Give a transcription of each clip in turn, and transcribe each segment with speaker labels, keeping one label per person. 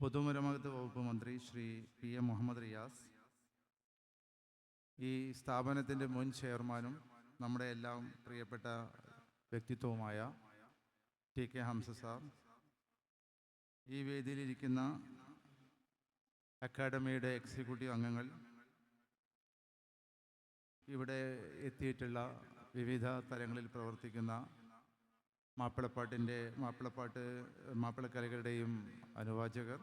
Speaker 1: പൊതുമരാമത്ത് വകുപ്പ് മന്ത്രി ശ്രീ PM മുഹമ്മദ് റിയാസ്, ഈ സ്ഥാപനത്തിൻ്റെ മുൻ ചെയർമാനും നമ്മുടെ എല്ലാം പ്രിയപ്പെട്ട വ്യക്തിത്വവുമായ TK ഹംസ സാർ, ഈ വേദിയിലിരിക്കുന്ന അക്കാഡമിയുടെ എക്സിക്യൂട്ടീവ് അംഗങ്ങൾ, ഇവിടെ എത്തിയിട്ടുള്ള വിവിധ തലങ്ങളിൽ പ്രവർത്തിക്കുന്ന മാപ്പിളക്കലകളുടെയും അനുവാചകർ,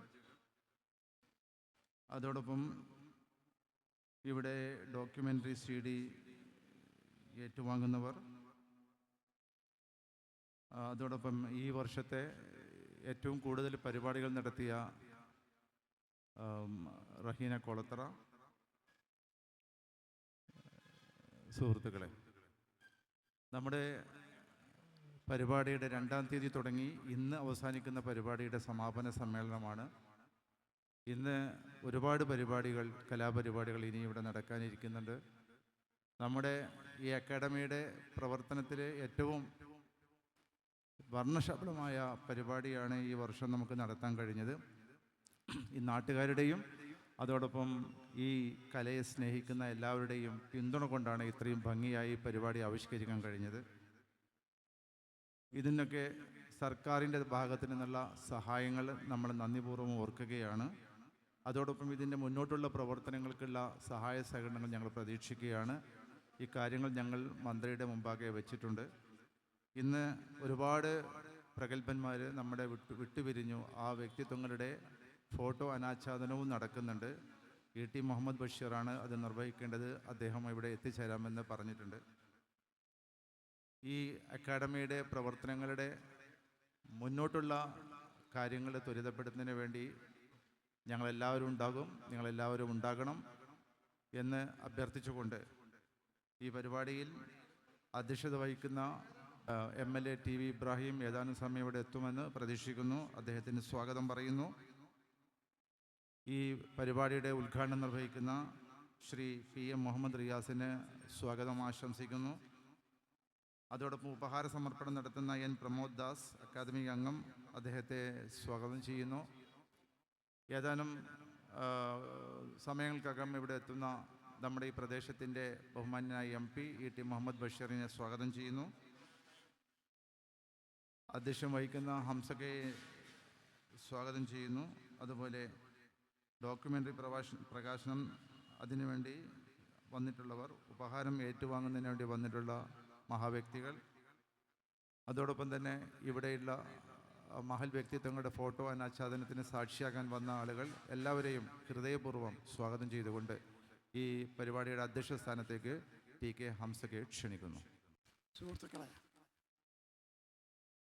Speaker 1: അതോടൊപ്പം ഇവിടെ ഡോക്യുമെൻ്ററി CD ഏറ്റുവാങ്ങുന്നവർ, അതോടൊപ്പം ഈ വർഷത്തെ ഏറ്റവും കൂടുതൽ പരിപാടികൾ നടത്തിയ റഹീന കൊളത്തറ, സുഹൃത്തുക്കളെ, നമ്മുടെ പരിപാടിയുടെ 2-ാം തീയതി തുടങ്ങി ഇന്ന് അവസാനിക്കുന്ന പരിപാടിയുടെ സമാപന സമ്മേളനമാണ്. ഇന്ന് ഒരുപാട് പരിപാടികൾ, കലാപരിപാടികൾ ഇനി ഇവിടെ നടക്കാനിരിക്കുന്നുണ്ട്. നമ്മുടെ ഈ അക്കാഡമിയുടെ പ്രവർത്തനത്തിൽ ഏറ്റവും വർണ്ണശബളമായ പരിപാടിയാണ് ഈ വർഷം നമുക്ക് നടത്താൻ കഴിഞ്ഞത്. ഈ നാട്ടുകാരുടെയും അതോടൊപ്പം ഈ കലയെ സ്നേഹിക്കുന്ന എല്ലാവരുടെയും പിന്തുണ കൊണ്ടാണ് ഇത്രയും ഭംഗിയായി പരിപാടി ആവിഷ്കരിക്കാൻ കഴിഞ്ഞത്. ഇതിനൊക്കെ സർക്കാരിൻ്റെ ഭാഗത്തു നിന്നുള്ള സഹായങ്ങൾ നമ്മൾ നന്ദിപൂർവ്വം ഓർക്കുകയാണ്. അതോടൊപ്പം ഇതിൻ്റെ മുന്നോട്ടുള്ള പ്രവർത്തനങ്ങൾക്കുള്ള സഹായ സഹകരണങ്ങൾ ഞങ്ങൾ പ്രതീക്ഷിക്കുകയാണ്. ഈ കാര്യങ്ങൾ ഞങ്ങൾ മന്ത്രിയുടെ മുമ്പാകെ വെച്ചിട്ടുണ്ട്. ഇന്ന് ഒരുപാട് പ്രഗത്ഭന്മാർ നമ്മുടെ വിട്ടുപിരിഞ്ഞു. ആ വ്യക്തിത്വങ്ങളുടെ ഫോട്ടോ അനാച്ഛാദനവും നടക്കുന്നുണ്ട്. ET മുഹമ്മദ് ബഷീറാണ് അത് നിർവഹിക്കേണ്ടത്. അദ്ദേഹം ഇവിടെ എത്തിച്ചേരാമെന്ന് പറഞ്ഞിട്ടുണ്ട്. ഈ അക്കാഡമിയുടെ പ്രവർത്തനങ്ങളുടെ മുന്നോട്ടുള്ള കാര്യങ്ങൾ ത്വരിതപ്പെടുത്തുന്നതിന് വേണ്ടി ഞങ്ങളെല്ലാവരും ഉണ്ടാകും, നിങ്ങളെല്ലാവരും ഉണ്ടാകണം എന്ന് അഭ്യർത്ഥിച്ചുകൊണ്ട് ഈ പരിപാടിയിൽ അധ്യക്ഷത വഹിക്കുന്ന MLA TV ഇബ്രാഹിം ഏതാനും സമയം ഇവിടെ എത്തുമെന്ന് പ്രതീക്ഷിക്കുന്നു. അദ്ദേഹത്തിന് സ്വാഗതം പറയുന്നു. ഈ പരിപാടിയുടെ ഉദ്ഘാടനം നിർവഹിക്കുന്ന ശ്രീ PM മുഹമ്മദ് റിയാസിന് സ്വാഗതം ആശംസിക്കുന്നു. അതോടൊപ്പം ഉപഹാര സമർപ്പണം നടത്തുന്ന N പ്രമോദ് ദാസ്, അക്കാദമിക് അംഗം, അദ്ദേഹത്തെ സ്വാഗതം ചെയ്യുന്നു. ഏതാനും സമയങ്ങൾക്കകം ഇവിടെ എത്തുന്ന നമ്മുടെ ഈ പ്രദേശത്തിൻ്റെ ബഹുമാന്യനായ MP ET മുഹമ്മദ് ബഷീറിനെ സ്വാഗതം ചെയ്യുന്നു. അധ്യക്ഷം വഹിക്കുന്ന ഹംസയെ സ്വാഗതം ചെയ്യുന്നു. അതുപോലെ ഡോക്യുമെൻ്ററി പ്രകാശനം അതിനുവേണ്ടി വന്നിട്ടുള്ളവർ, ഉപഹാരം ഏറ്റുവാങ്ങുന്നതിന് വേണ്ടി വന്നിട്ടുള്ള മഹാവ്യക്തികൾ, അതോടൊപ്പം തന്നെ ഇവിടെയുള്ള മഹൽ വ്യക്തിത്വങ്ങളുടെ ഫോട്ടോ അനാച്ഛാദനത്തിന് സാക്ഷിയാകാൻ വന്ന ആളുകൾ, എല്ലാവരെയും ഹൃദയപൂർവ്വം സ്വാഗതം ചെയ്തുകൊണ്ട് ഈ പരിപാടിയുടെ അധ്യക്ഷ സ്ഥാനത്തേക്ക് TK ഹംസയെ ക്ഷണിക്കുന്നു.
Speaker 2: സുഹൃത്തുക്കളെ,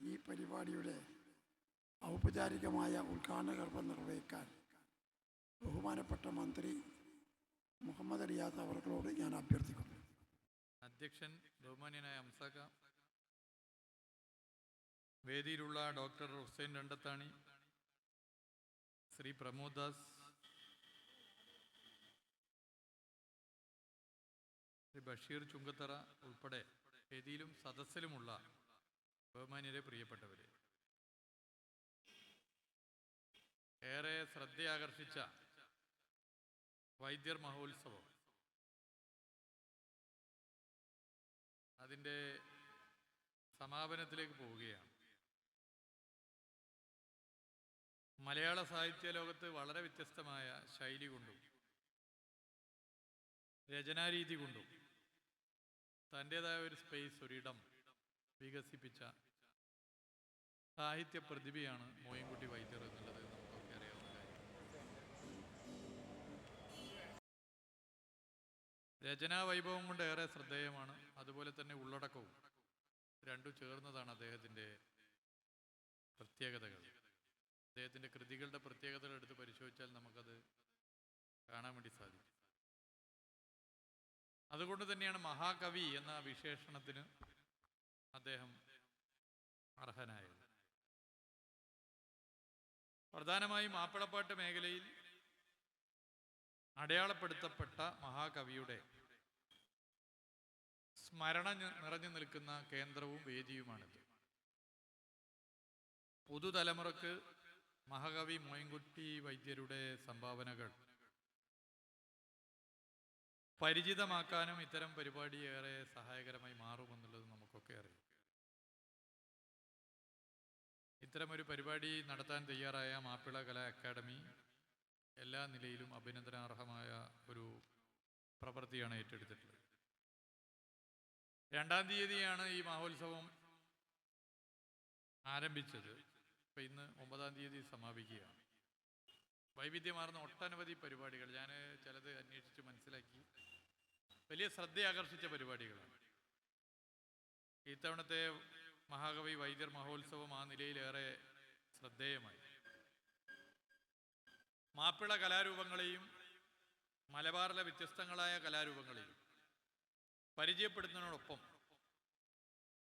Speaker 2: ഈ പരിപാടിയുടെ ഔപചാരികമായ ഉദ്ഘാടന കർമ്മം നിർവഹിക്കാൻ ബഹുമാനപ്പെട്ട മന്ത്രി മുഹമ്മദ് റിയാസ് അവർകളോട് ഞാൻ അഭ്യർത്ഥിക്കുന്നു.
Speaker 3: അധ്യക്ഷൻ ബഹുമാന്യനായ ഹംസക്ക, വേദിയിലുള്ള ഡോക്ടർ ഹുസൈൻ രണ്ടത്താണി, ശ്രീ പ്രമോദ് ദാസ്, ശ്രീ ബഷീർ ചുങ്കത്തറ ഉൾപ്പെടെ വേദിയിലും സദസ്സിലുമുള്ള ബഹുമാന്യരെ, പ്രിയപ്പെട്ടവരെ, ഏറെ ശ്രദ്ധയാകർഷിച്ച വൈദ്യർ മഹോത്സവം അതിൻ്റെ സമാപനത്തിലേക്ക് പോവുകയാണ്. മലയാള സാഹിത്യ ലോകത്ത് വളരെ വ്യത്യസ്തമായ ശൈലി കൊണ്ടും രചനാരീതി കൊണ്ടും തൻ്റേതായ ഒരു സ്പേസ്, ഒരിടം വികസിപ്പിച്ച സാഹിത്യ പ്രതിഭയാണ് മോയിൻകുട്ടി വൈദ്യർ എന്നുള്ളത് നമുക്കൊക്കെ അറിയാവുന്ന കാര്യം. രചനാ വൈഭവം കൊണ്ട് ഏറെ ശ്രദ്ധേയമാണ്. അതുപോലെ തന്നെ ഉള്ളടക്കവും രണ്ടും ചേർന്നതാണ് അദ്ദേഹത്തിൻ്റെ പ്രത്യേകതകൾ. അദ്ദേഹത്തിൻ്റെ കൃതികളുടെ പ്രത്യേകതകൾ എടുത്ത് പരിശോധിച്ചാൽ നമുക്കത് കാണാൻ വേണ്ടി സാധിക്കും. അതുകൊണ്ട് തന്നെയാണ് മഹാകവി എന്ന വിശേഷണത്തിന് അദ്ദേഹം അർഹനായത്. പ്രധാനമായും മാപ്പിളപ്പാട്ട് മേഖലയിൽ അടയാളപ്പെടുത്തപ്പെട്ട മഹാകവിയുടെ സ്മരണ നിറഞ്ഞു നിൽക്കുന്ന കേന്ദ്രവും വേദിയുമാണിത്. പുതുതലമുറക്ക് മഹാകവി മോയിൻകുട്ടി വൈദ്യരുടെ സംഭാവനകൾ പരിചിതമാക്കാനും ഇത്തരം പരിപാടി ഏറെ സഹായകരമായി മാറുമെന്നുള്ളത് നമുക്കൊക്കെ അറിയാം. ഇത്തരമൊരു പരിപാടി നടത്താൻ തയ്യാറായ മാപ്പിള കലാ അക്കാദമി എല്ലാ നിലയിലും അഭിനന്ദനാർഹമായ ഒരു പ്രവൃത്തിയാണ് ഏറ്റെടുത്തിട്ടുള്ളത്. 2-ാം തീയതിയാണ് ഈ മഹോത്സവം ആരംഭിച്ചത്. ഇപ്പം ഇന്ന് 9-ാം തീയതി സമാപിക്കുകയാണ്. വൈവിധ്യമാർന്ന ഒട്ടനവധി പരിപാടികൾ ഞാൻ ചിലത് അന്വേഷിച്ച് മനസ്സിലാക്കി. വലിയ ശ്രദ്ധയാകർഷിച്ച പരിപാടികളാണ്. ഇത്തവണത്തെ മഹാകവി വൈദ്യർ മഹോത്സവം ആ നിലയിലേറെ ശ്രദ്ധേയമായി. മാപ്പിള കലാരൂപങ്ങളെയും മലബാറിലെ വ്യത്യസ്തങ്ങളായ കലാരൂപങ്ങളെയും പരിചയപ്പെടുത്തുന്നതിനോടൊപ്പം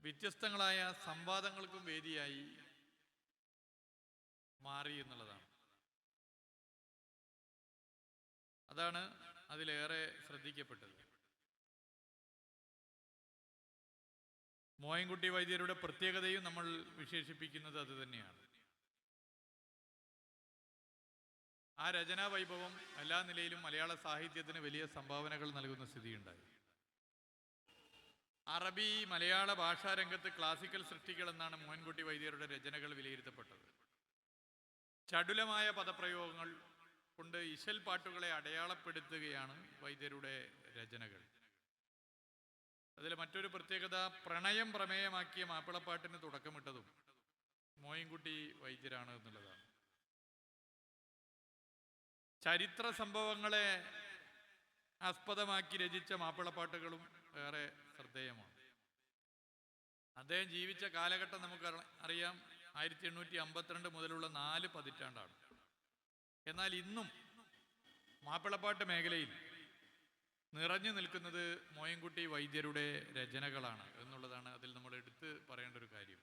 Speaker 3: വ്യത്യസ്തങ്ങളായ സംവാദങ്ങൾക്കും വേദിയായി മാറി എന്നുള്ളതാണ്. അതാണ് അതിലേറെ ശ്രദ്ധിക്കപ്പെട്ടത്. മോയിൻകുട്ടി വൈദ്യരുടെ പ്രത്യേകതയും നമ്മൾ വിശേഷിപ്പിക്കുന്നത് അത് തന്നെയാണ്. ആ രചനാ വൈഭവം എല്ലാ നിലയിലും മലയാള സാഹിത്യത്തിന് വലിയ സംഭാവനകൾ നൽകുന്ന സ്ഥിതിയുണ്ടായി. അറബി മലയാള ഭാഷാരംഗത്ത് ക്ലാസിക്കൽ സൃഷ്ടികൾ എന്നാണ് മോയിൻകുട്ടി വൈദ്യരുടെ രചനകൾ വിലയിരുത്തപ്പെട്ടത്. ചടുലമായ പദപ്രയോഗങ്ങൾ കൊണ്ട് ഇശൽ പാട്ടുകളെ അടയാളപ്പെടുത്തുകയാണ് വൈദ്യരുടെ രചനകൾ. അതിൽ മറ്റൊരു പ്രത്യേകത, പ്രണയം പ്രമേയമാക്കിയ മാപ്പിളപ്പാട്ടിന് തുടക്കമിട്ടതും മോയിൻകുട്ടി വൈദ്യരാണ് എന്നുള്ളതാണ്. ചരിത്ര സംഭവങ്ങളെ ആസ്പദമാക്കി രചിച്ച മാപ്പിളപ്പാട്ടുകളും ഏറെ ശ്രദ്ധേയമാണ്. അദ്ദേഹം ജീവിച്ച കാലഘട്ടം നമുക്ക് അറിയാം, 1852 മുതലുള്ള 4 പതിറ്റാണ്ടാണ്. എന്നാൽ ഇന്നും മാപ്പിളപ്പാട്ട് മേഖലയിൽ നിറഞ്ഞു നിൽക്കുന്നത് മോയിൻകുട്ടി വൈദ്യരുടെ രചനകളാണ് എന്നുള്ളതാണ് അതിൽ നമ്മൾ എടുത്ത് പറയേണ്ട ഒരു കാര്യം.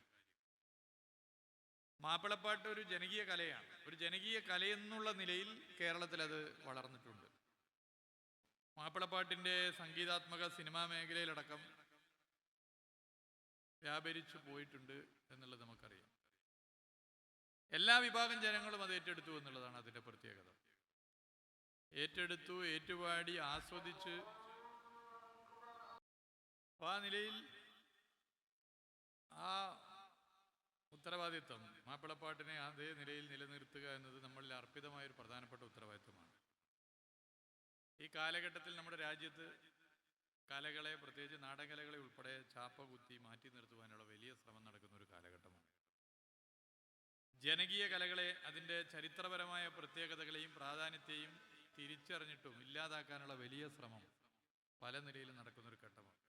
Speaker 3: മാപ്പിളപ്പാട്ട് ഒരു ജനകീയ കലയാണ്. ഒരു ജനകീയ കലയെന്നുള്ള നിലയിൽ കേരളത്തിൽ അത് വളർന്നിട്ടുണ്ട്. മാപ്പിളപ്പാട്ടിൻ്റെ സംഗീതാത്മക സിനിമാ മേഖലയിലടക്കം വ്യാപരിച്ചു പോയിട്ടുണ്ട് എന്നുള്ളത് നമുക്കറിയാം. എല്ലാ വിഭാഗം ജനങ്ങളും അത് ഏറ്റെടുത്തു എന്നുള്ളതാണ് അതിൻ്റെ പ്രത്യേകത. ഏറ്റെടുത്തു, ഏറ്റുപാടി, ആസ്വദിച്ച് ആ നിലയിൽ ആ ഉത്തരവാദിത്വം മാപ്പിളപ്പാട്ടിനെ അതേ നിലയിൽ നിലനിർത്തുക എന്നത് നമ്മളിൽ അർപ്പിതമായ ഒരു പ്രധാനപ്പെട്ട ഉത്തരവാദിത്വമാണ്. ഈ കാലഘട്ടത്തിൽ നമ്മുടെ രാജ്യത്ത് കലകളെ, പ്രത്യേകിച്ച് നാടകകലകളെ ഉൾപ്പെടെ ചാപ്പ കുത്തി മാറ്റി നിർത്തുവാനുള്ള വലിയ ശ്രമം നടക്കുന്ന ഒരു കാലഘട്ടമാണ്. ജനകീയ കലകളെ അതിൻ്റെ ചരിത്രപരമായ പ്രത്യേകതകളെയും പ്രാധാന്യത്തെയും തിരിച്ചറിഞ്ഞിട്ടും ഇല്ലാതാക്കാനുള്ള വലിയ ശ്രമം പല നിലയിലും നടക്കുന്നൊരു ഘട്ടമാണ്.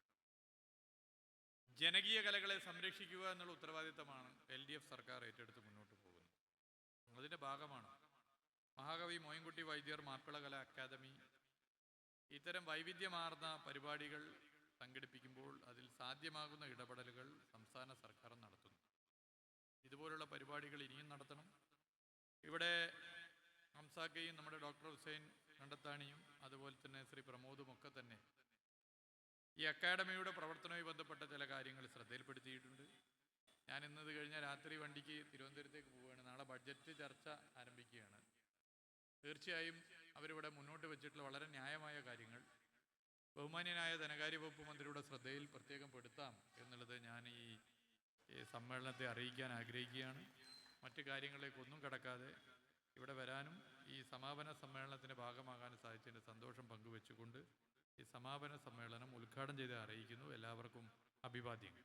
Speaker 3: ജനകീയ കലകളെ സംരക്ഷിക്കുക എന്നുള്ള ഉത്തരവാദിത്തമാണ് LDF സർക്കാർ ഏറ്റെടുത്ത് മുന്നോട്ട് പോകുന്നത്. അതിൻ്റെ ഭാഗമാണ് മഹാകവി മോയിൻകുട്ടി വൈദ്യർ മാപ്പിള കലാ അക്കാദമി ഇത്തരം വൈവിധ്യമാർന്ന പരിപാടികൾ സംഘടിപ്പിക്കുമ്പോൾ അതിൽ സാധ്യമാകുന്ന ഇടപെടലുകൾ സംസ്ഥാന സർക്കാർ നടത്തുന്നു. ഇതുപോലുള്ള പരിപാടികൾ ഇനിയും നടത്തണം. ഇവിടെ ഹംസാക്കയും നമ്മുടെ ഡോക്ടർ ഹുസൈൻ കണ്ടത്താണിയും അതുപോലെ തന്നെ ശ്രീ പ്രമോദും ഒക്കെ തന്നെ ഈ അക്കാഡമിയുടെ പ്രവർത്തനവുമായി ബന്ധപ്പെട്ട ചില കാര്യങ്ങൾ ശ്രദ്ധയിൽപ്പെടുത്തിയിട്ടുണ്ട്. ഞാൻ ഇന്നത് കഴിഞ്ഞ രാത്രി വണ്ടിക്ക് തിരുവനന്തപുരത്തേക്ക് പോവുകയാണ്. നാളെ ബഡ്ജറ്റ് ചർച്ച ആരംഭിക്കുകയാണ്. തീർച്ചയായും അവരിവിടെ മുന്നോട്ട് വെച്ചിട്ടുള്ള വളരെ ന്യായമായ കാര്യങ്ങൾ ബഹുമാന്യനായ ധനകാര്യ വകുപ്പ് മന്ത്രിയുടെ ശ്രദ്ധയിൽ പ്രത്യേകം പെടുത്താം എന്നുള്ളത് ഞാൻ ഈ സമ്മേളനത്തെ അറിയിക്കാൻ ആഗ്രഹിക്കുകയാണ്. മറ്റു കാര്യങ്ങളിലേക്കൊന്നും കടക്കാതെ ഇവിടെ വരാനും ഈ സമാപന സമ്മേളനത്തിൻ്റെ ഭാഗമാകാനും സാധിച്ചതിൻ്റെ സന്തോഷം പങ്കുവെച്ചുകൊണ്ട് ഈ സമാപന സമ്മേളനം ഉദ്ഘാടനം ചെയ്ത് അറിയിക്കുന്നു. എല്ലാവർക്കും അഭിവാദ്യങ്ങൾ.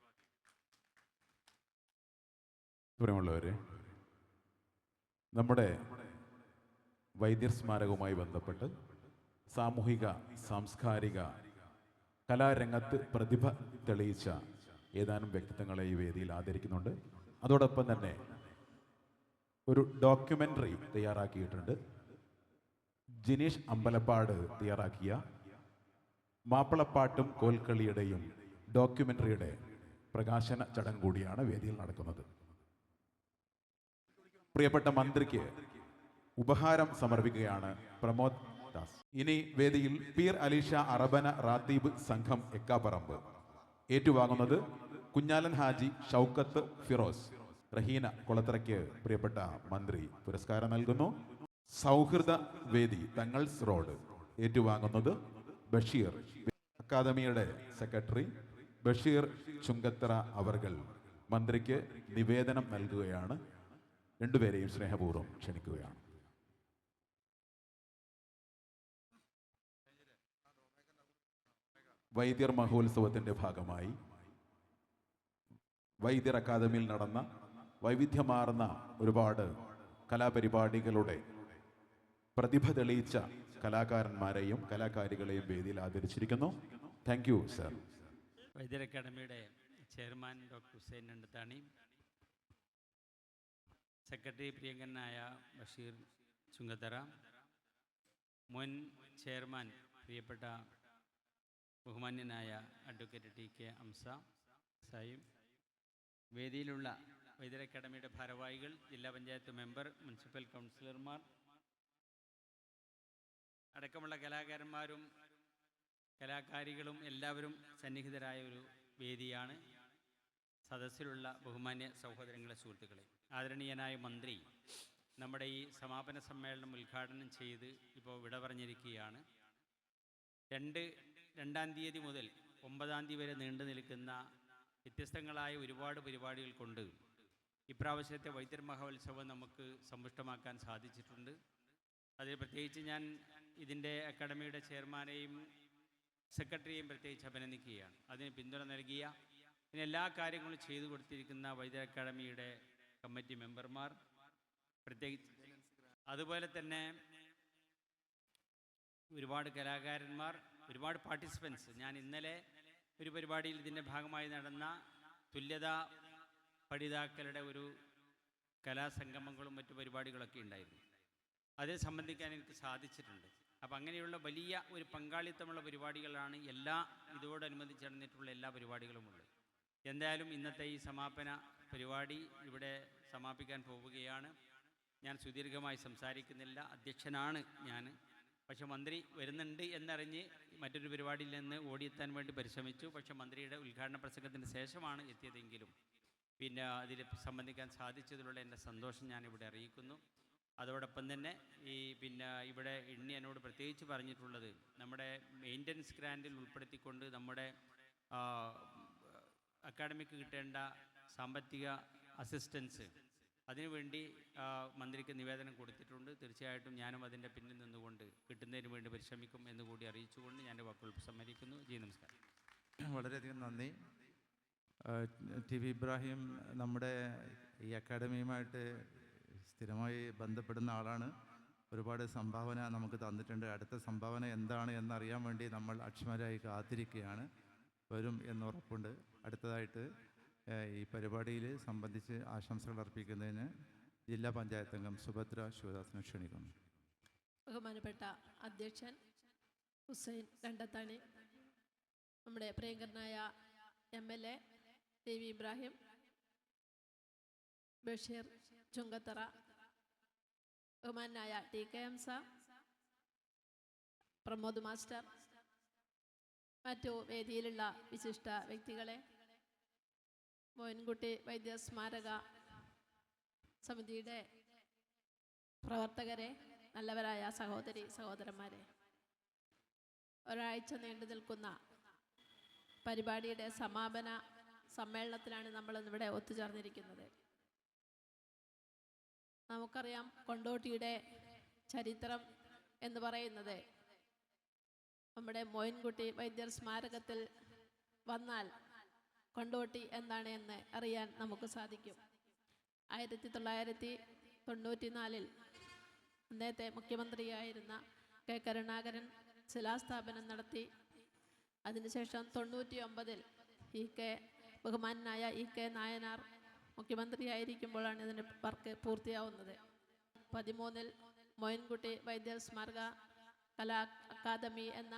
Speaker 4: പ്രിയമുള്ളവരെ, നമ്മുടെ വൈദ്യർ സ്മാരകവുമായി ബന്ധപ്പെട്ട് സാമൂഹിക, സാംസ്കാരിക, കലാരംഗത്ത് പ്രതിഭ തെളിയിച്ച ഏതാനും വ്യക്തിത്വങ്ങളെ ഈ വേദിയിൽ ആദരിക്കുന്നുണ്ട്. അതോടൊപ്പം തന്നെ ഒരു ഡോക്യുമെൻ്ററി തയ്യാറാക്കിയിട്ടുണ്ട്. ജിനീഷ് അമ്പലപ്പാട് തയ്യാറാക്കിയ മാപ്പിളപ്പാട്ടും കോൽക്കളിയുടെയും ഡോക്യുമെൻ്ററിയുടെ പ്രകാശന ചടങ്ങ് കൂടിയാണ് വേദിയിൽ നടക്കുന്നത്. പ്രിയപ്പെട്ട മന്ത്രിക്ക് ഉപഹാരം സമർപ്പിക്കുകയാണ് പ്രമോദ് ദാസ്. ഇനി വേദിയിൽ പീർ അലീഷ അറബന റാത്തീബ് സംഘം എക്കാപ്പറമ്പ് ഏറ്റുവാങ്ങുന്നത് കുഞ്ഞാലൻ ഹാജി ഷൗക്കത്ത് ഫിറോസ്. റഹീന കൊളത്തറയ്ക്ക് പ്രിയപ്പെട്ട മന്ത്രി പുരസ്കാരം നൽകുന്നു. സൗഹൃദ വേദി തങ്ങൾസ് റോഡ് ഏറ്റുവാങ്ങുന്നത് ബഷീർ. അക്കാദമിയുടെ സെക്രട്ടറി ബഷീർ ചുങ്കത്തറ അവർകൾ മന്ത്രിക്ക് നിവേദനം നൽകുകയാണ്. രണ്ടുപേരെയും സ്നേഹപൂർവ്വം ക്ഷണിക്കുകയാണ്. വൈദ്യർ മഹോത്സവത്തിൻ്റെ ഭാഗമായി വൈദ്യർ അക്കാദമിയിൽ നടന്ന വൈവിധ്യമാർന്ന ഒരുപാട് കലാപരിപാടികളുടെ പ്രതിഭ തെളിയിച്ച കലാകാരന്മാരെയും കലാകാരികളെയും വേദിയിൽ ആദരിച്ചിരിക്കുന്നു. Thank you sir.
Speaker 5: വൈദ്യർ അക്കാദമിയുടെ chairman doctor Hussain Randathani, secretary പ്രിയങ്കരനായ ബഷീർ ചുങ്കത്തറ, മുൻ ചെയർമാൻ പ്രിയപ്പെട്ട ബഹുമാന്യനായ അഡ്വക്കേറ്റ് ടി.കെ. ഹംസ സാഹിബ്, വേദിയിലുള്ള വൈദ്യർ അക്കാദമിയുടെ ഭാരവാഹികൾ, ജില്ലാ പഞ്ചായത്ത് മെമ്പർ, മുനിസിപ്പൽ കൗൺസിലർമാർ അടക്കമുള്ള കലാകാരന്മാരും കലാകാരികളും എല്ലാവരും സന്നിഹിതരായ ഒരു വേദിയാണ്. സദസ്സിലുള്ള ബഹുമാന്യ സഹോദരങ്ങളെ, സുഹൃത്തുക്കളെ, ആദരണീയനായ മന്ത്രി നമ്മുടെ ഈ സമാപന സമ്മേളനം ഉദ്ഘാടനം ചെയ്ത് ഇപ്പോൾ വിട പറഞ്ഞിരിക്കുകയാണ്. 2-ാം തീയതി മുതൽ 9-ാം തീയതി വരെ നീണ്ടു നിൽക്കുന്ന വ്യത്യസ്തങ്ങളായ ഒരുപാട് പരിപാടികൾ കൊണ്ട് ഇപ്രാവശ്യത്തെ വൈദ്യർ മഹോത്സവം നമുക്ക് സമ്പുഷ്ടമാക്കാൻ സാധിച്ചിട്ടുണ്ട്. അതിൽ പ്രത്യേകിച്ച് ഞാൻ ഇതിൻ്റെ അക്കാദമിയുടെ ചെയർമാനെയും സെക്രട്ടറിയെയും പ്രത്യേകിച്ച് അഭിനന്ദിക്കുകയാണ്. അതിന് പിന്തുണ നൽകിയ എല്ലാ കാര്യങ്ങളും ചെയ്തു കൊടുത്തിരിക്കുന്ന വൈദ്യർ അക്കാദമിയുടെ കമ്മിറ്റി മെമ്പർമാർ, പ്രത്യേകിച്ച് അതുപോലെ തന്നെ ഒരുപാട് കലാകാരന്മാർ, ഒരുപാട് പാർട്ടിസിപ്പൻസ്. ഞാൻ ഇന്നലെ ഒരു പരിപാടിയിൽ ഇതിൻ്റെ ഭാഗമായി നടന്ന തുല്യതാ പഠിതാക്കളുടെ ഒരു കലാസംഗമങ്ങളും മറ്റു പരിപാടികളൊക്കെ ഉണ്ടായിരുന്നു. അതിൽ സംബന്ധിക്കാൻ എനിക്ക് സാധിച്ചിട്ടുണ്ട്. അപ്പം അങ്ങനെയുള്ള വലിയ ഒരു പങ്കാളിത്തമുള്ള പരിപാടികളാണ് ഇതോടനുബന്ധിച്ച് നടന്നിട്ടുള്ള എല്ലാ പരിപാടികളുമുള്ളത്. എന്തായാലും ഇന്നത്തെ ഈ സമാപന പരിപാടി ഇവിടെ സമാപിക്കാൻ പോവുകയാണ്. ഞാൻ സുദീർഘമായി സംസാരിക്കുന്നില്ല, അധ്യക്ഷനാണ് ഞാൻ. പക്ഷെ മന്ത്രി വരുന്നുണ്ട് എന്നറിഞ്ഞ് മറ്റൊരു പരിപാടിയിൽ നിന്ന് ഓടിയെത്താൻ വേണ്ടി പരിശ്രമിച്ചു. പക്ഷെ മന്ത്രിയുടെ ഉദ്ഘാടന പ്രസംഗത്തിന് ശേഷമാണ് എത്തിയതെങ്കിലും പിന്നെ അതിൽ സംബന്ധിക്കാൻ സാധിച്ചതിലുള്ള എൻ്റെ സന്തോഷം ഞാനിവിടെ അറിയിക്കുന്നു. അതോടൊപ്പം തന്നെ ഇവിടെ എണ്ണി എന്നോട് പ്രത്യേകിച്ച് പറഞ്ഞിട്ടുള്ളത്, നമ്മുടെ മെയിൻ്റനൻസ് ഗ്രാൻഡിൽ ഉൾപ്പെടുത്തിക്കൊണ്ട് നമ്മുടെ അക്കാഡമിക്ക് കിട്ടേണ്ട സാമ്പത്തിക അസിസ്റ്റൻസ് അതിനുവേണ്ടി മന്ത്രിക്ക് നിവേദനം കൊടുത്തിട്ടുണ്ട്. തീർച്ചയായിട്ടും ഞാനും അതിൻ്റെ പിന്നിൽ നിന്നുകൊണ്ട് കിട്ടുന്നതിന് വേണ്ടി പരിശ്രമിക്കും എന്നുകൂടി അറിയിച്ചുകൊണ്ട് ഞാൻ വാക്കുകൾ സമ്മതിക്കുന്നു. നമസ്കാരം.
Speaker 1: വളരെയധികം നന്ദി. ടി.വി. ഇബ്രാഹിം നമ്മുടെ ഈ അക്കാഡമിയുമായിട്ട് സ്ഥിരമായി ബന്ധപ്പെടുന്ന ആളാണ്. ഒരുപാട് സംഭാവന നമുക്ക് തന്നിട്ടുണ്ട്. അടുത്ത സംഭാവന എന്താണ് എന്നറിയാൻ വേണ്ടി നമ്മൾ അക്ഷമരായി കാത്തിരിക്കുകയാണ്. വരും എന്നുറപ്പുണ്ട്. അടുത്തതായിട്ട് ഈ പരിപാടിയിൽ സംബന്ധിച്ച് ആശംസകൾ അർപ്പിക്കുന്നതിന് ജില്ലാ പഞ്ചായത്ത് അംഗം സുഭദ്ര ശിവദാസിനെ ക്ഷണിക്കുന്നു.
Speaker 6: ബഹുമാനപ്പെട്ട അധ്യക്ഷൻ ഹുസൈൻ രണ്ടത്താണി, നമ്മുടെ പ്രിയങ്കരനായ MLA ടി.വി. ഇബ്രാഹിം, ബഷീർ ചുങ്കത്തറ, ബഹുമാനായ ടി.കെ. ഹംസ, പ്രമോദ് മാസ്റ്റർ, മറ്റു വേദിയിലുള്ള വിശിഷ്ട വ്യക്തികളെ, മോയിൻകുട്ടി വൈദ്യ സ്മാരക സമിതിയുടെ പ്രവർത്തകരെ, നല്ലവരായ സഹോദരന്മാരെ, ഒരാഴ്ച നീണ്ടു നിൽക്കുന്ന പരിപാടിയുടെ സമാപന സമ്മേളനത്തിലാണ് നമ്മളിന്നിവിടെ ഒത്തുചേർന്നിരിക്കുന്നത്. നമുക്കറിയാം, കൊണ്ടോട്ടിയുടെ ചരിത്രം എന്ന് പറയുന്നത് നമ്മുടെ മോയിൻകുട്ടി വൈദ്യർ സ്മാരകത്തിൽ വന്നാൽ കൊണ്ടോട്ടി എന്താണ് എന്ന് അറിയാൻ നമുക്ക് സാധിക്കും. 1994 അന്നത്തെ മുഖ്യമന്ത്രിയായിരുന്ന കെ. കരുണാകരൻ ശിലാസ്ഥാപനം നടത്തി. അതിനുശേഷം 99 ബഹുമാനായ E.K. നായനാർ മുഖ്യമന്ത്രിയായിരിക്കുമ്പോഴാണ് ഇതിൻ്റെ വർക്ക് പൂർത്തിയാവുന്നത്. 13 മോയിൻകുട്ടി വൈദ്യർ സ്മാരക കലാ അക്കാദമി എന്ന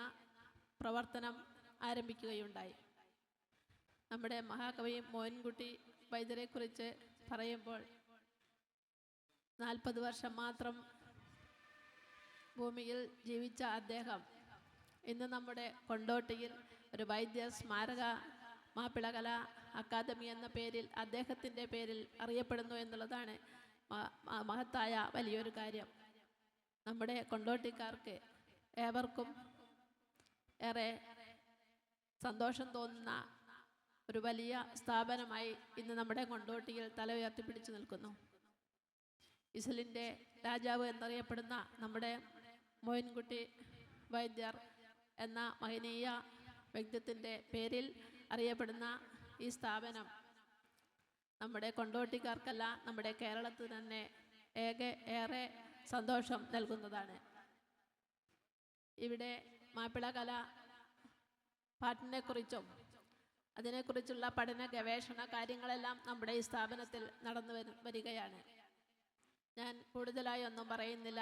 Speaker 6: പ്രവർത്തനം ആരംഭിക്കുകയുണ്ടായി. നമ്മുടെ മഹാകവി മോയിൻകുട്ടി വൈദ്യരെക്കുറിച്ച് പറയുമ്പോൾ 40 വർഷം മാത്രം ഭൂമിയിൽ ജീവിച്ച അദ്ദേഹം ഇന്ന് നമ്മുടെ കൊണ്ടോട്ടിയിൽ ഒരു വൈദ്യ സ്മാരക മാപ്പിള കലാ അക്കാദമി എന്ന പേരിൽ അദ്ദേഹത്തിൻ്റെ പേരിൽ അറിയപ്പെടുന്നു എന്നുള്ളതാണ് മഹത്തായ വലിയൊരു കാര്യം. നമ്മുടെ കൊണ്ടോട്ടിക്കാർക്ക് ഏവർക്കും ഏറെ സന്തോഷം തോന്നുന്ന ഒരു വലിയ സ്ഥാപനമായി ഇന്ന് നമ്മുടെ കൊണ്ടോട്ടിയിൽ തല ഉയർത്തിപ്പിടിച്ചു നിൽക്കുന്നു. ഇസ്ലിൻ്റെ രാജാവ് എന്നറിയപ്പെടുന്ന നമ്മുടെ മോയിൻകുട്ടി വൈദ്യർ എന്ന മഹനീയ വ്യക്തിത്വത്തിൻ്റെ പേരിൽ അറിയപ്പെടുന്ന ഈ സ്ഥാപനം നമ്മുടെ കൊണ്ടോട്ടിക്കാർക്കല്ല, നമ്മുടെ കേരളത്തിൽ തന്നെ ഏറെ സന്തോഷം നൽകുന്നതാണ്. ഇവിടെ മാപ്പിള കല പാട്ടിനെക്കുറിച്ചും അതിനെക്കുറിച്ചുള്ള പഠന ഗവേഷണ കാര്യങ്ങളെല്ലാം നമ്മുടെ ഈ സ്ഥാപനത്തിൽ നടന്നു വരികയാണ്. ഞാൻ കൂടുതലായി ഒന്നും പറയുന്നില്ല.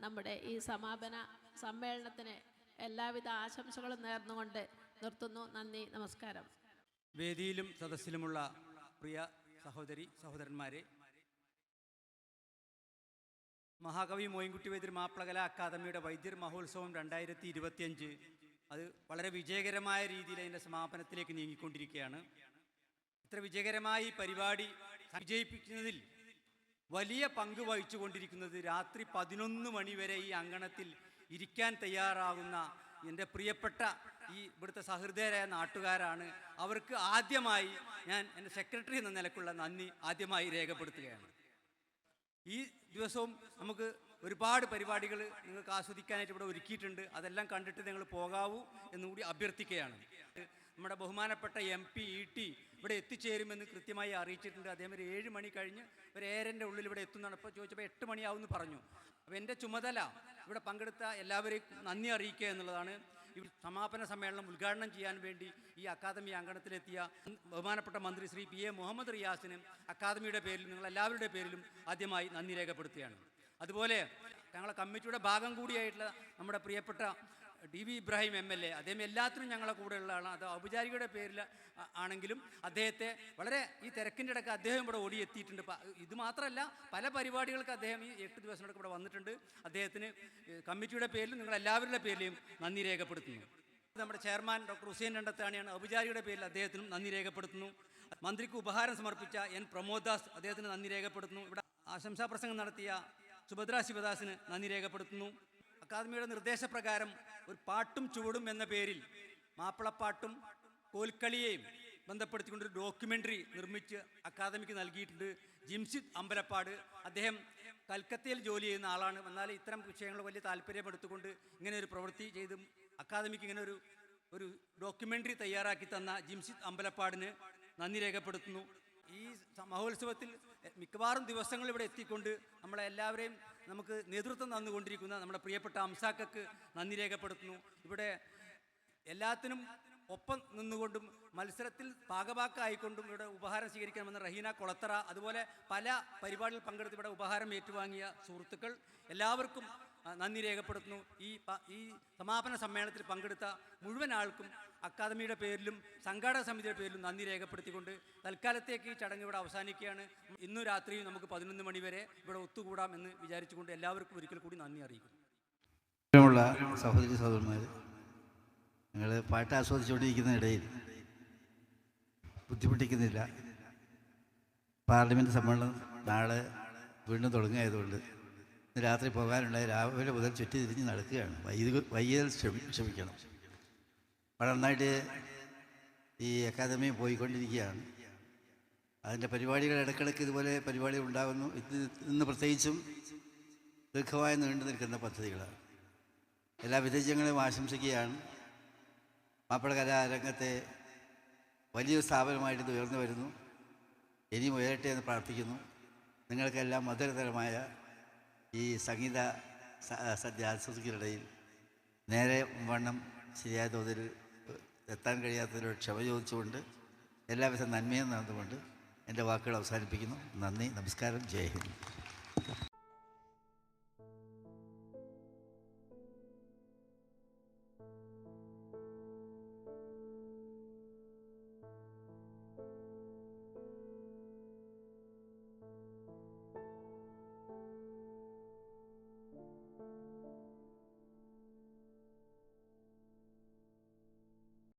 Speaker 6: നമ്മുടെ ഈ സമാപന സമ്മേളനത്തിന് എല്ലാവിധ ആശംസകളും നേർന്നുകൊണ്ട് നിർത്തുന്നു. നന്ദി, നമസ്കാരം.
Speaker 7: വേദിയിലും സദസ്സിലുമുള്ള പ്രിയ സഹോദരന്മാരെ, മഹാകവി മോയിൻകുട്ടി വൈദ്യർ മാപ്പിളകല അക്കാദമിയുടെ വൈദ്യർ മഹോത്സവം 2025 അത് വളരെ വിജയകരമായ രീതിയിൽ അതിൻ്റെ സമാപനത്തിലേക്ക് നീങ്ങിക്കൊണ്ടിരിക്കുകയാണ്. ഇത്ര വിജയകരമായി പരിപാടി വിജയിപ്പിക്കുന്നതിൽ വലിയ പങ്ക് വഹിച്ചുകൊണ്ടിരിക്കുന്നത് രാത്രി 11 മണി വരെ ഈ അങ്കണത്തിൽ ഇരിക്കാൻ തയ്യാറാകുന്ന എൻ്റെ പ്രിയപ്പെട്ട ഈ ഇവിടുത്തെ സഹൃദയരായ നാട്ടുകാരാണ്. അവർക്ക് ആദ്യമായി ഞാൻ എൻ്റെ സെക്രട്ടറി എന്ന നിലക്കുള്ള നന്ദി ആദ്യമായി രേഖപ്പെടുത്തുകയാണ്. ഈ ദിവസവും നമുക്ക് ഒരുപാട് പരിപാടികൾ നിങ്ങൾക്ക് ആസ്വദിക്കാനായിട്ട് ഇവിടെ ഒരുക്കിയിട്ടുണ്ട്. അതെല്ലാം കണ്ടിട്ട് നിങ്ങൾ പോകാവൂ എന്നുകൂടി അഭ്യർത്ഥിക്കുകയാണ്. നമ്മുടെ ബഹുമാനപ്പെട്ട MP ET ഇവിടെ എത്തിച്ചേരുമെന്ന് കൃത്യമായി അറിയിച്ചിട്ടുണ്ട്. അദ്ദേഹം ഒരു 7 മണി കഴിഞ്ഞ് ഒരു 7:30 ഉള്ളിൽ ഇവിടെ എത്തുന്നതാണ്. ഇപ്പോൾ ചോദിച്ചപ്പോൾ 8 മണിയാവുമെന്ന് പറഞ്ഞു. അപ്പോൾ എൻ്റെ ചുമതല ഇവിടെ പങ്കെടുത്ത എല്ലാവരെയും നന്ദി അറിയിക്കുക എന്നുള്ളതാണ്. ഈ സമാപന സമ്മേളനം ഉദ്ഘാടനം ചെയ്യാൻ വേണ്ടി ഈ അക്കാദമി അങ്കണത്തിലെത്തിയ ബഹുമാനപ്പെട്ട മന്ത്രി ശ്രീ PA മുഹമ്മദ് റിയാസിനും അക്കാദമിയുടെ പേരിലും നിങ്ങളെല്ലാവരുടെ പേരിലും ആദ്യമായി നന്ദി രേഖപ്പെടുത്തുകയാണ്. അതുപോലെ ഞങ്ങളെ കമ്മിറ്റിയുടെ ഭാഗം കൂടിയായിട്ടുള്ള നമ്മുടെ പ്രിയപ്പെട്ട DV ഇബ്രാഹിം MLA, അദ്ദേഹം എല്ലാത്തിനും ഞങ്ങളെ കൂടെയുള്ള ആളാണ്. അത് ഔപചാരികയുടെ പേരിൽ ആണെങ്കിലും അദ്ദേഹത്തെ വളരെ ഈ തിരക്കിൻ്റെ ഇടയ്ക്ക് അദ്ദേഹം ഇവിടെ ഓടിയെത്തിയിട്ടുണ്ട്. ഇത് മാത്രമല്ല, പല പരിപാടികൾക്ക് അദ്ദേഹം ഈ 8 ദിവസത്തിനൊക്കെ ഇവിടെ വന്നിട്ടുണ്ട്. അദ്ദേഹത്തിന് കമ്മിറ്റിയുടെ പേരിലും നിങ്ങളെല്ലാവരുടെ പേരിലും നന്ദി രേഖപ്പെടുത്തുന്നു. നമ്മുടെ ചെയർമാൻ ഡോക്ടർ ഹുസൈൻ രണ്ടത്താണിയാണ്. ഔപചാരികയുടെ പേരിൽ അദ്ദേഹത്തിനും നന്ദി രേഖപ്പെടുത്തുന്നു. മന്ത്രിക്ക് ഉപഹാരം സമർപ്പിച്ച N പ്രമോദ് ദാസ് അദ്ദേഹത്തിന് നന്ദി രേഖപ്പെടുത്തുന്നു. ഇവിടെ ആശംസാ പ്രസംഗം നടത്തിയ സുഭദ്ര ശിവദാസിന് നന്ദി രേഖപ്പെടുത്തുന്നു. അക്കാദമിയുടെ നിർദ്ദേശപ്രകാരം ഒരു പാട്ടും ചുവടും എന്ന പേരിൽ മാപ്പിളപ്പാട്ടും കോൽക്കളിയെയും ബന്ധപ്പെടുത്തിക്കൊണ്ടൊരു ഡോക്യുമെൻ്ററി നിർമ്മിച്ച് അക്കാദമിക്ക് നൽകിയിട്ടുണ്ട് ജിംസിദ് അമ്പലപ്പാട്. അദ്ദേഹം കൽക്കത്തയിൽ ജോലി ചെയ്യുന്ന ആളാണ്. എന്നാൽ ഇത്തരം വിഷയങ്ങൾ വലിയ താല്പര്യപ്പെടുത്തുകൊണ്ട് ഇങ്ങനെ ഒരു പ്രവൃത്തി ചെയ്തും അക്കാദമിക്ക് ഇങ്ങനെ ഒരു ഡോക്യുമെൻ്ററി തയ്യാറാക്കി തന്ന ജിംസിദ് അമ്പലപ്പാടിന് നന്ദി രേഖപ്പെടുത്തുന്നു. ഈ മഹോത്സവത്തിൽ മിക്കവാറും ദിവസങ്ങൾ ഇവിടെ എത്തിക്കൊണ്ട് നമ്മളെല്ലാവരെയും നമുക്ക് നേതൃത്വം തന്നുകൊണ്ടിരിക്കുന്ന നമ്മുടെ പ്രിയപ്പെട്ട അംസാക്കക്ക് നന്ദി രേഖപ്പെടുത്തുന്നു. ഇവിടെ എല്ലാത്തിനും ഒപ്പം നിന്നുകൊണ്ടും മത്സരത്തിൽ ഭാഗഭാക്കായിക്കൊണ്ടും ഇവിടെ ഉപഹാരം സ്വീകരിക്കണമെന്ന റഹീന കൊളത്തറ, അതുപോലെ പല പരിപാടിയിൽ പങ്കെടുത്ത് ഇവിടെ ഉപഹാരം ഏറ്റുവാങ്ങിയ സുഹൃത്തുക്കൾ എല്ലാവർക്കും നന്ദി രേഖപ്പെടുത്തുന്നു. ഈ സമാപന സമ്മേളനത്തിൽ പങ്കെടുത്ത മുഴുവൻ ആൾക്കും അക്കാദമിയുടെ പേരിലും സംഘാടക സമിതിയുടെ പേരിലും നന്ദി രേഖപ്പെടുത്തിക്കൊണ്ട് തൽക്കാലത്തേക്ക് ഈ ചടങ്ങ് ഇവിടെ അവസാനിക്കുകയാണ്. ഇന്നു രാത്രിയും നമുക്ക് 11 മണി വരെ ഇവിടെ ഒത്തുകൂടാം എന്ന് വിചാരിച്ചുകൊണ്ട് എല്ലാവർക്കും ഒരിക്കൽ കൂടി നന്ദി അറിയിക്കുന്നു.
Speaker 8: സഹോദരി സഹോദരന്മാർ, നിങ്ങൾ പാട്ട് ആസ്വദിച്ചുകൊണ്ടിരിക്കുന്നതിനിടയിൽ ബുദ്ധിമുട്ടിക്കുന്നില്ല. പാർലമെൻറ്റ് സമ്മേളനം നാളെ വീണ്ടും തുടങ്ങിയതുകൊണ്ട് ഇന്ന് രാത്രി പോകാനുണ്ടായി. രാവിലെ മുതൽ ചുറ്റി തിരിഞ്ഞ് നടക്കുകയാണ്. വൈകിയതിൽ ക്ഷമിക്കണം. വളരെ നന്നായിട്ട് ഈ അക്കാദമി പോയിക്കൊണ്ടിരിക്കുകയാണ്. അതിൻ്റെ പരിപാടികൾ ഇടയ്ക്കിടയ്ക്ക് ഇതുപോലെ പരിപാടികൾ ഉണ്ടാകുന്നു. ഇന്ന് പ്രത്യേകിച്ചും ദീർഘമായി നീണ്ടു നിൽക്കുന്ന പദ്ധതികളാണ്. എല്ലാ വിജയങ്ങളെയും ആശംസിക്കുകയാണ്. മാപ്പിള കലാരംഗത്തെ വലിയൊരു സ്ഥാപനമായിട്ട് ഇത് ഉയർന്നു വരുന്നു. ഇനിയും ഉയരട്ടെ എന്ന് പ്രാർത്ഥിക്കുന്നു. നിങ്ങൾക്കെല്ലാം മധുരതരമായ ഈ സംഗീത സദ്യ ആസ്വദിക്കുന്നതിനിടയിൽ നേരെ വണ്ണം ശരിയായ തോതിൽ എത്താൻ കഴിയാത്തതിലൂടെ ക്ഷമ ചോദിച്ചുകൊണ്ട് എല്ലാവിധ നന്മയും നടന്നുകൊണ്ട് എൻ്റെ വാക്കുകൾ അവസാനിപ്പിക്കുന്നു. നന്ദി, നമസ്കാരം, ജയ് ഹിന്ദ്.